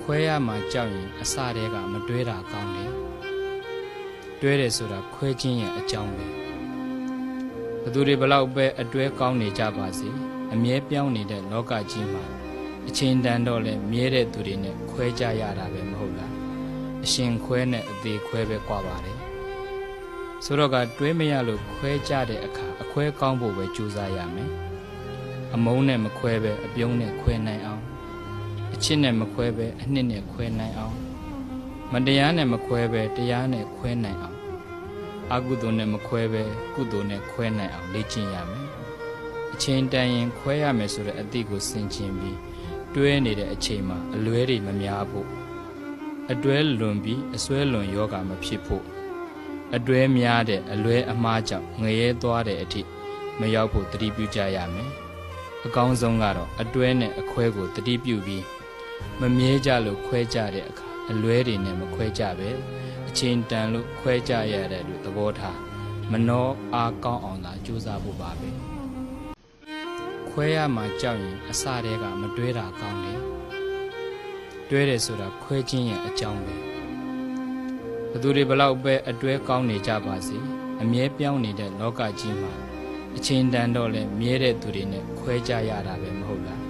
ခွဲရမှာကြောက်ရင်အစတည်းကမတွေးတာကောင်းတယ်တွဲတယ်ဆိုတာခွဲခြင်းရဲ့အကြောင်းပဲဘသူတွေဘလောက်ပဲအတွဲကောင်းနေကြပါစေအမြဲပြောင်းနေတဲ့လောကကြီးမှာအချိန်တန်တော့လဲမြဲတဲ့သူတွေနဲ့ခွဲကြရတာပဲမဟုတ်လားအရှင်ခွဲနဲ့အသေးခွဲပဲကွာပါတယ်ဆိုတော့ကတွေးမရလို့ခွဲကြတဲ့အခါအခွဲကောင်းဖို့ပဲကြိုးစားရမယ်အမုန်းနဲ့မခွဲပဲအပြုံးနဲ့ခွဲနိုင်အောင်အချစ်နဲ့မခွဲပဲအနှစ်နဲ့ခွဲနိုင်အောင်မတရားနဲ့မခွဲပဲတရားနဲ့ခွဲနိုင်အောင်အကုသိုလ်နဲ့မခွဲပဲကုသိုလ်နဲ့ခွဲနိုင်အောင်လေ့ကျင့်ရမယ်အချိန်တန်ရင်ခွဲရမယ်ဆိုတဲ့အသည့်ကိုဆင်ခြင်ပြီးတွဲနေတဲ့အချိန်မှာအလွဲတွေမများဖို့အတွဲလွန်ပြီးအစွဲလွန်ယောဂမဖြစ်ဖို့အတွဲများတဲ့အလွဲအမှားကြောင့်ငရဲသွားတဲ့အထိမရောက်ဖို့တတိပြုကြရမယ်အကောင်းဆုံးကတော့အတွဲနဲ့အခွဲကိုတတိပြုပြီးမမြဲကြလို့ခွဲကြတဲ့အခါအလွဲတွေနဲ့မခွဲကြပဲအချိန်တန်လို့ခွဲကြရတယ်လို့သဘောထားမနှောအားကောင်းအောင်သာကြိုးစားဖို့ပါပဲခွဲရမှာကြောက်ရင်အစတည်းကမတွေးတာကောင်းတယ်တွဲတယ်ဆိုတာခွဲခြင်းရဲ့အကြောင်းပဲဘသူတွေဘလောက်ပဲအတွဲကောင်းနေကြပါစေအမြဲပြောင်းနေတဲ့လောကကြီးမှာအချိန်တန်တော့လဲမြဲတဲ့သူတွေနဲ့ခွဲကြရတာပဲမဟုတ်လား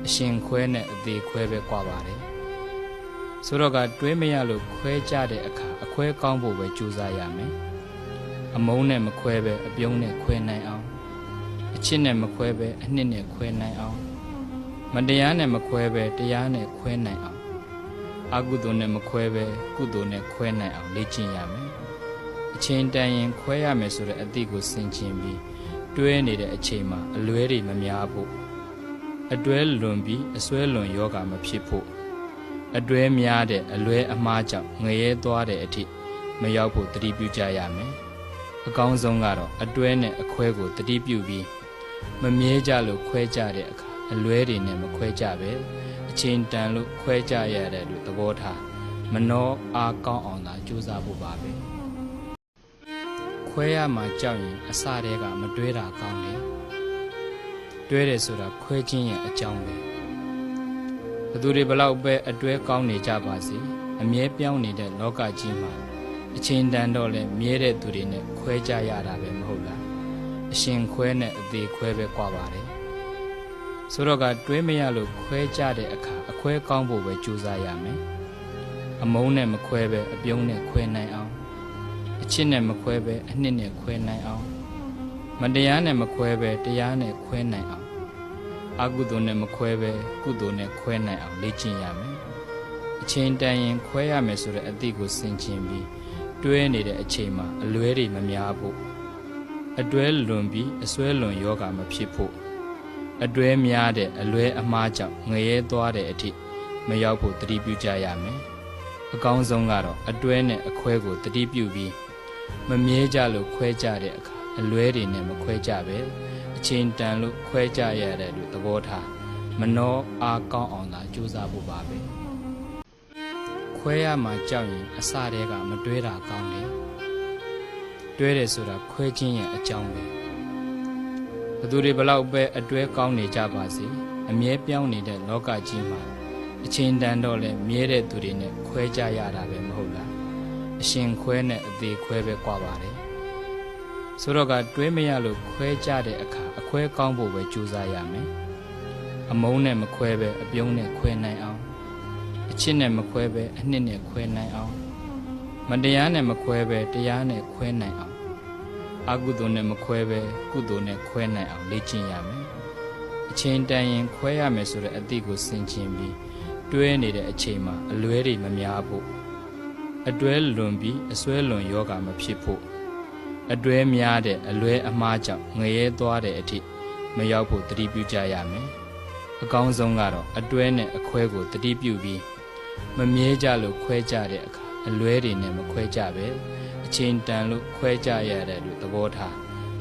အရှင်ခွဲနဲ့အသေးခွဲပဲကွာပါတယ်ဆိုတော့ကတွေးမရလို့ခွဲကြတဲ့အခါအခွဲကောင်းဖို့ပဲကြိုးစားရမယ်အမုန်းနဲ့မခွဲပဲအပြုံးနဲ့ခွဲနိုင်အောင်အချစ်နဲ့မခွဲပဲအနှစ်နဲ့ခွဲနိုင်အောင်မတရားနဲ့မခွဲပဲတရားနဲ့ခွဲနိုင်အောင်အကုသိုလ်နဲ့မခွဲပဲကုသိုလ်နဲ့ခွဲနိုင်အောင်လေ့ကျင့်ရမယ်အချိန်တန်ရင်ခွဲရမယ်ဆိုတဲ့အသည့်ကိုဆင်ခြင်ပြီးတွဲနေတဲ့အချိန်မှာအလွဲတွေမများဖို့အတွဲလွန်ပြီးအစွဲလွန်ယောဂမဖြစ်ဖို့အတွဲများတဲ့အလွဲအမှားကြောင့်ငရဲသွားတဲ့အထိမရောက်ဖို့တတိပြုကြရမယ်အကောင်းဆုံးကတော့အတွဲနဲ့အခွဲကိုတတိပြုပြီးမမြဲကြလို့ခွဲကြတဲ့အခါအလွဲတွေနဲ့မခွဲကြပဲအချိန်တန်လို့ခွဲကြရတယ်လို့သဘောထားမနှောအားကောင်းအောင်သာကြိုးစားဖို့ပါပဲခွဲရမှာကြောက်ရင်အစတည်းကမတွေးတာကောင်းတယ်တွဲတယ်ဆိုတာခွဲခြင်းရဲ့အကြောင်းပဲဘသူတွေဘလောက်ပဲအတွဲကောင်းနေကြပါစေအမြဲပြောင်းနေတဲ့လောကကြီးမှာအချိန်တန်တော့လဲမြဲတဲ့သူတွေနဲ့ခွဲကြရတာပဲမဟုတ်လားအရှင်ခွဲနဲ့အသေးခွဲပဲကွာပါတယ်ဆိုတော့ကတွေးမရလို့ခွဲကြတဲ့အခါအခွဲကောင်းဖို့ပဲကြိုးစားရမယ်အမုန်းနဲ့မခွဲပဲအပြုံးနဲ့ခွဲနိုင်အောင်အချစ်နဲ့မခွဲပဲအနှစ်နဲ့ခွဲနိုင်အောင်မတရားနဲ့မခွဲပဲတရားနဲ့ခွဲနိုင်အောင်အကုသိုလ်နဲ့မခွဲပဲကုသိုလ်နဲ့ခွဲနိုင်အောင်လေ့ကျင့်ရမယ်အချိန်တန်ရင်ခွဲရမယ်ဆိုတဲ့အသည့်ကိုဆင်ခြင်ပြီးတွဲနေတဲ့အချိန်မှာအလွဲတွေမများဖို့အတွဲလွန်ပြီးအစွဲလွန်ယောဂမဖြစ်ဖို့အတွဲများတဲ့အလွဲအမှားကြောင့်ငရဲသွားတဲ့အထိမရောက်ဖို့တတိပြုကြရမယ်အကောင်းဆုံးကတော့အတွဲနဲ့အခွဲကိုတတိပြုပြီးမမြဲကြလို့ခွဲကြတဲ့အခါအလွဲတွေနဲ့မခွဲကြပဲအချိန်တန်လို့ခွဲကြရတယ်လို့သဘောထားမနှောအားကောင်းအောင်သာကြိုးစားဖို့ပါပဲခွဲရမှာကြောက်ရင်အစတည်းကမတွေးတာကောင်းတယ်တွဲတယ်ဆိုတာခွဲခြင်းရဲ့အကြောင်းပဲဘသူတွေဘလောက်ပဲအတွဲကောင်းနေကြပါစေအမြဲပြောင်းနေတဲ့လောကကြီးမှာအချိန်တန်တော့လဲမြဲတဲ့သူတွေနဲ့ခွဲကြရတာပဲမဟုတ်လားအရှင်ခွဲနဲ့အသေးခွဲပဲကွာပါတယ်ဆိုတော့ကတွေးမရလို့ခွဲကြတဲ့အခါအခွဲကောင်းဖို့ပဲကြိုးစားရမယ်အမုန်းနဲ့မခွဲပဲအပြုံးနဲ့ခွဲနိုင်အောင်အချစ်နဲ့မခွဲပဲအနှစ်နဲ့ခွဲနိုင်အောင်မတရားနဲ့မခွဲပဲတရားနဲ့ခွဲနိုင်အောင်အကုသိုလ်နဲ့မခွဲပဲကုသိုလ်နဲ့ခွဲနိုင်အောင်လေ့ကျင့်ရမယ်အချိန်တန်ရင်ခွဲရမယ်ဆိုတဲ့အသည့်ကိုဆင်ခြင်ပြီးတွဲနေတဲ့အချိန်မှာအလွဲတွေမများဖို့အတွဲလွန်ပြီးအစွဲလွန်ယောဂမဖြစ်ဖို့အတွဲများတဲ့အလွဲအမှားကြောင့်ငရဲသွားတဲ့အထိမရောက်ဖို့တတိပြုကြရမယ်အကောင်းဆုံးကတော့အတွဲနဲ့အခွဲကိုတတိပြုပြီးမမြဲကြလို့ခွဲကြတဲ့အခါအလွဲတွေနဲ့မခွဲကြပဲအချိန်တန်လို့ခွဲကြရတယ်လို့သဘောထား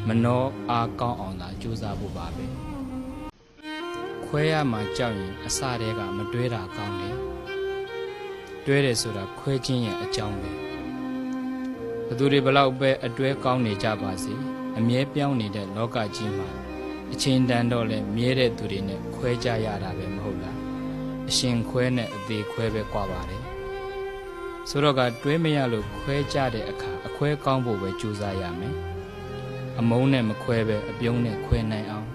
မနှောအားကောင်းအောင်သာကြိုးစားဖို့ပါပဲခွဲရမှာကြောက်ရင်အစတည်းကမတွေးတာကောင်းတယ်တွဲတယ်ဆိုတာခွဲခြင်းရဲ့အကြောင်းပဲဘသူတွေဘလောက်ပဲအတွဲကောင်းနေကြပါစေအမြဲပြောင်းနေတဲ့လောကကြီးမှာအချိန်တန်တော့လဲမြဲတဲ့သူတွေနဲ့ခွဲကြရတာပဲမဟုတ်လား အရှင်ခွဲနဲ့အသေးခွဲပဲကွာပါတယ်ဆိုတော့ကတွဲမရလို့ခွဲကြတဲ့အခါအခွဲကောင်းဖို့ပဲကြိုးစားရမယ်အမုန်းနဲ့မခွဲပဲအပြုံးနဲ့ခွဲနိုင်အောင်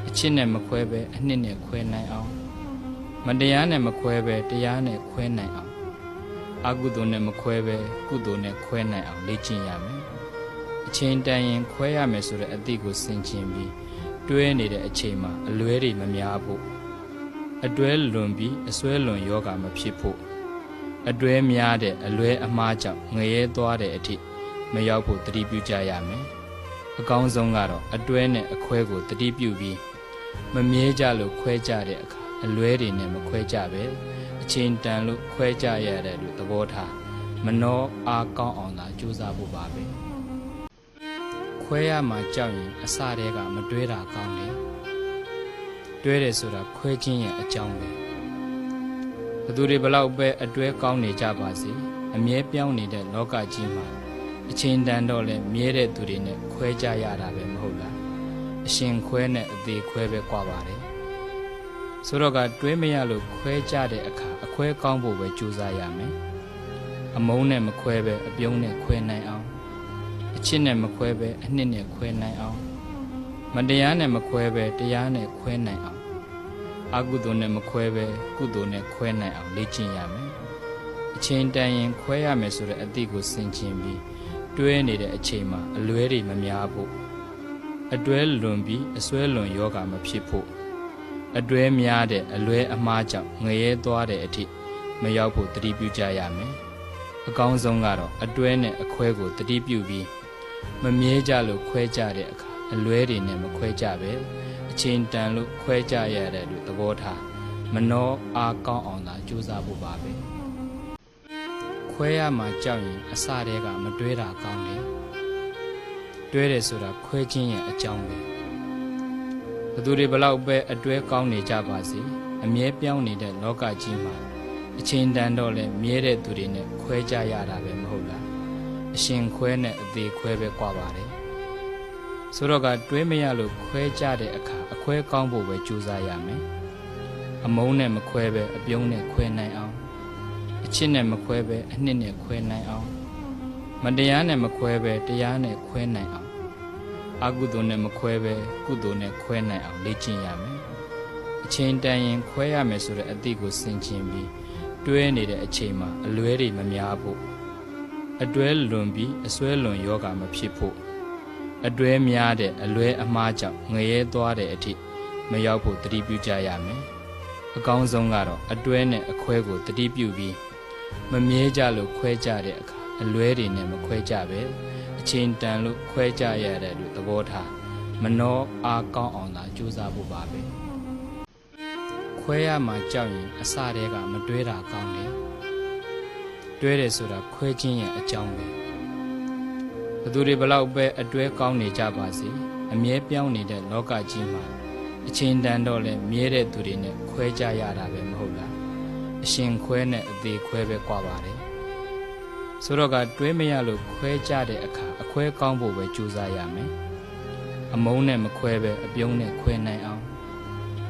အချစ်နဲ့မခွဲပဲအနှစ်နဲ့ခွဲနိုင်အောင်မတရားနဲ့မခွဲပဲတရားနဲ့ခွဲနိုင်အောင်အကုသိုလ်နဲ့မခွဲပဲကုသိုလ်နဲ့ခွဲနိုင်အောင်လေ့ကျင့်ရမယ်အချိန်တန်ရင်ခွဲရမယ်ဆိုတဲ့အသည့်ကိုဆင်ခြင်ပြီးတွဲနေတဲ့အချိန်မှာအလွဲတွေမများဖို့အတွဲလွန်ပြီးအစွဲလွန်ယောဂမဖြစ်ဖို့အတွဲများတဲ့အလွဲအမှားကြောင့်ငရဲသွားတဲ့အထိမရောက်ဖို့တတိပြုကြရမယ်အကောင်းဆုံးကတော့အတွဲနဲ့အခွဲကိုတတိပြုပြီးမမြဲကြလို့ခွဲကြတဲ့အခါအလွဲတွေနဲ့မခွဲကြပဲအချိန်တန်လို့ခွဲကြရတဲ့လူသဘောထားမနှောအားကောင်းအောင်သာကြိုးစားဖို့ပါပဲခွဲရမှကြောက်ရင်အစတည်းကမတွဲတာကောင်းတယ်တွဲတယ်ဆိုတာခွဲခြင်းရဲ့အကြောင်းပဲဘသူတွေဘလောက်ပဲအတွဲကောင်းနေကြပါစေအမြဲပြောင်းနေတဲ့လောကကြီးမှာအချိန်တန်တော့လဲမြဲတဲ့သူတွေနဲ့ခွဲကြရတာပဲမဟုတ်လားအရှင်ခွဲနဲ့အသေးခွဲပဲကွာပါတယ်ဆိုတော့ကတွဲမရလို့ခွဲကြတဲ့အခါအခွဲကောင်းဖို့ပဲကြိုးစားရမယ်အမုန်းနဲ့မခွဲပဲအပြုံးနဲ့ခွဲနိုင်အောင်အချစ်နဲ့မခွဲပဲအနှစ်နဲ့ခွဲနိုင်အောင်မတရားနဲ့မခွဲပဲတရားနဲ့ခွဲနိုင်အောင်အကုသိုလ်နဲ့မခွဲပဲကုသိုလ်နဲ့ခွဲနိုင်အောင်လေ့ကျင့်ရမယ်အချိန်တန်ရင်ခွဲရမယ်ဆိုတဲ့အသည့်ကိုဆင်ခြင်ပြီးတွဲနေတဲ့အချိန်မှာအလွဲတွေမများဖို့အတွဲလွန်ပြီးအစွဲလွန်ယောဂမဖြစ်ဖို့အတွဲများတဲ့အလွဲအမှားကြောင့်ငရဲသွားတဲ့အထိမရောက်ဖို့တတိပြုကြရမယ်အကောင်းဆုံးကတော့အတွဲနဲ့အခွဲကိုတတိပြုပြီးမမြဲကြလို့ခွဲကြတဲ့အခါအလွဲတွေနဲ့မခွဲကြပဲအချိန်တန်လို့ခွဲကြရတဲ့လူသဘောထားမနှောအားကောင်းအောင်သာကြိုးစားဖို့ပါပဲခွဲရမှကြောက်ရင်အစတည်းကမတွဲတာကောင်းတယ်တွဲတယ်ဆိုတာခွဲခြင်းရဲ့အကြောင်းပဲဘသူတွေဘလောက်ပဲအတွဲကောင်းနေကြပါစေအမြဲပြောင်းနေတဲ့လောကကြီးမှာအချိန်တန်တော့လဲမြဲတဲ့သူတွေနဲ့ခွဲကြရတာပဲမဟုတ်လားအရှင်ခွဲနဲ့အသေးခွဲပဲကွာပါတယ်ဆိုတော့ကတွဲမရလို့ခွဲကြတဲ့အခါအခွဲကောင်းဖို့ပဲကြိုးစားရမယ်အမုန်းနဲ့မခွဲပဲအပြုံးနဲ့ခွဲနိုင်အောင်အချစ်နဲ့မခွဲပဲအနှစ်နဲ့ခွဲနိုင်အောင်မတရားနဲ့မခွဲပဲတရားနဲ့ခွဲနိုင်အောင်အကုသိုလ်နဲ့မခွဲပဲကုသိုလ်နဲ့ခွဲနိုင်အောင်လေ့ကျင့်ရမယ်အချိန်တန်ရင်ခွဲရမယ်ဆိုတဲ့အသည့်ကိုဆင်ခြင်ပြီးတွဲနေတဲ့အချိန်မှာအလွဲတွေမများဖို့အတွဲလွန်ပြီးအစွဲလွန်ယောဂမဖြစ်ဖို့အတွဲများတဲ့အလွဲအမှားကြောင့်ငရဲသွားတဲ့အထိမရောက်ဖို့တတိပြုကြရမယ်အကောင်းဆုံးကတော့အတွဲနဲ့အခွဲကိုတတိပြုပြီးမမြဲကြလို့ခွဲကြတဲ့အခါအလွဲတွေနဲ့မခွဲကြပဲအချိန်တန်လို့ခွဲကြရတဲ့လူသဘောထားမနှောအားကောင်းအောင်သာကြိုးစားဖို့ပါပဲခွဲရမှကြောက်ရင်အစတည်းကမတွဲတာကောင်းတယ်တွဲတယ်ဆိုတာခွဲခြင်းရဲ့အကြောင်းပဲဘသူတွေဘလောက်ပဲအတွဲကောင်းနေကြပါစေအမြဲပြောင်းနေတဲ့လောကကြီးမှာအချိန်တန်တော့လဲမြဲတဲ့သူတွေနဲ့ခွဲကြရတာပဲမဟုတ်လားအရှင်ခွဲနဲ့အသေးခွဲပဲကွာပါတယ်ဆိုတော့ကတွဲမရလို့ခွဲကြတဲ့အခါအခွဲကောင်းဖို့ပဲကြိုးစားရမယ်အမုန်းနဲ့မခွဲပဲအပြုံးနဲ့ခွဲနိုင်အောင်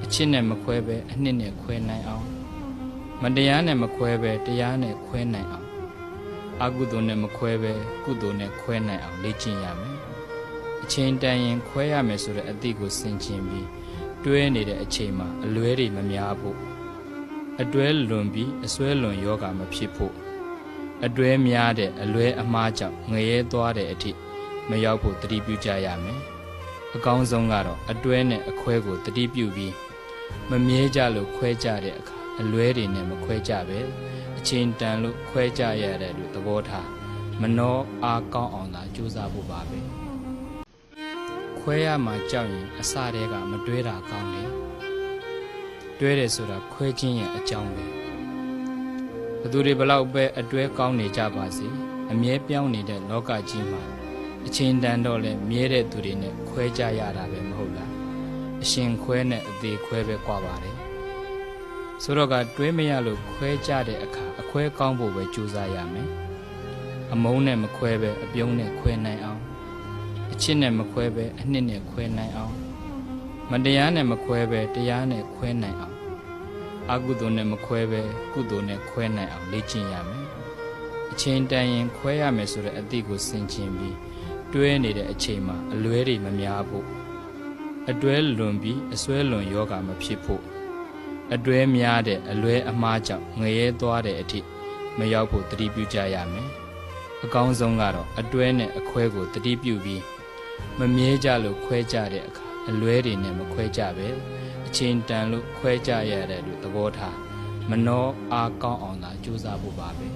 အချစ်နဲ့မခွဲပဲအနှစ်နဲ့ခွဲနိုင်အောင်မတရားနဲ့မခွဲပဲတရားနဲ့ခွဲနိုင်အောင်အကုသိုလ်နဲ့မခွဲပဲကုသိုလ်နဲ့ခွဲနိုင်အောင်လေ့ကျင့်ရမယ်အချိန်တန်ရင်ခွဲရမယ်ဆိုတဲ့အသည့်ကိုဆင်ခြင်ပြီးတွဲနေတဲ့အချိန်မှာအလွဲတွေမများဖို့အတွဲလွန်ပြီးအစွဲလွန်ယောဂမဖြစ်ဖို့အတွဲများတဲ့အလွဲအမှားကြောင့်ငရဲသွားတဲ့အထိမရောက်ဖို့တတိပြုကြရမယ်အကောင်းဆုံးကတော့အတွဲနဲ့အခွဲကိုတတိပြုပြီးမမြဲကြလို့ခွဲကြတဲ့အခါအလွဲတွေနဲ့မခွဲကြပဲအချိန်တန်လို့ခွဲကြရတဲ့လူသဘောထားမနှောအားကောင်းအောင်သာကြိုးစားဖို့ပါပဲခွဲရမှကြောက်ရင်အစတည်းကမတွဲတာကောင်းတယ်တွဲတယ်ဆိုတာခွဲခြင်းရဲ့အကြောင်းပဲဘသူတွေဘလောက်ပဲအတွဲကောင်းနေကြပါစေအမြဲပြောင်းနေတဲ့လောကကြီးမှာအချိန်တန်တော့လဲမြဲတဲ့သူတွေနဲ့ခွဲကြရတာပဲမဟုတ်လားအရှင်ခွဲနဲ့အသေးခွဲပဲကွာပါတယ်ဆိုတော့ကတွဲမရလို့ခွဲကြတဲ့အခါအခွဲကောင်းဖို့ပဲကြိုးစားရမယ်အမုန်းနဲ့မခွဲပဲအပြုံးနဲ့ခွဲနိုင်အောင်အချစ်နဲ့မခွဲပဲအနှစ်နဲ့ခွဲနိုင်အောင်မတရားနဲ့မခွဲပဲတရားနဲ့ခွဲနိုင်အောင် အာကုသိုလ်နဲ့မခွဲပဲကုသိုလ်နဲ့ခွဲနိုင်အောင်လေ့ကျင့်ရမယ်အချိန်တန်ရင်ခွဲရမယ်ဆိုတဲ့အသည့်ကိုဆင်ခြင်ပြီးတွဲနေတဲ့အချိန်မှာအလွဲတွေမများဖို့အတွဲလွန်ပြီးအစွဲလွန်ယောဂမဖြစ်ဖို့အတွဲများတဲ့အလွဲအမှားကြောင့်ငရဲသွားတဲ့အထိမရောက်ဖို့တတိပြုကြရမယ်အကောင်းဆုံးကတော့အတွဲနဲ့အခွဲကိုတတိပြုပြီးမမြဲကြလို့ခွဲကြတဲ့အခါအလွဲတွေနဲ့မခွဲကြပဲအချိန်တန်လို့ခွဲကြရတယ်လို့သဘောထားမနှောအားကောင်းအောင်သာကြိုးစားဖို့ပါပဲ